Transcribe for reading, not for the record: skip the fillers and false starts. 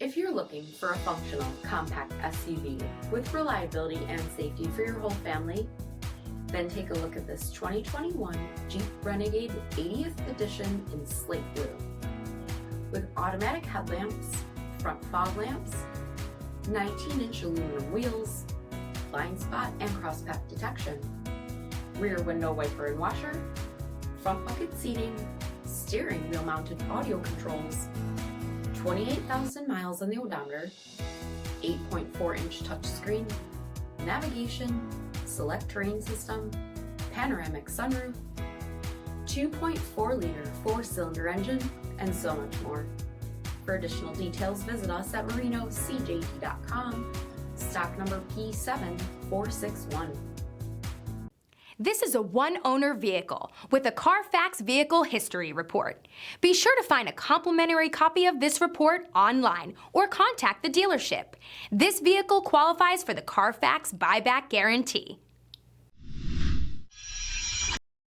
If you're looking for a functional, compact SUV with reliability and safety for your whole family, then take a look at this 2021 Jeep Renegade 80th Edition in slate blue. With automatic headlamps, front fog lamps, 19-inch aluminum wheels, blind spot and cross path detection, rear window wiper and washer, front bucket seating, steering wheel mounted audio controls, 28,000 miles on the odometer, 8.4-inch touchscreen, navigation, SELEC-TERRAIN system, panoramic sunroof, 2.4-liter four-cylinder engine, and so much more. For additional details, visit us at marinocjt.com, stock number P7461. This is a one-owner vehicle with a CARFAX Vehicle History Report. Be sure to find a complimentary copy of this report online or contact the dealership. This vehicle qualifies for the CARFAX Buyback Guarantee.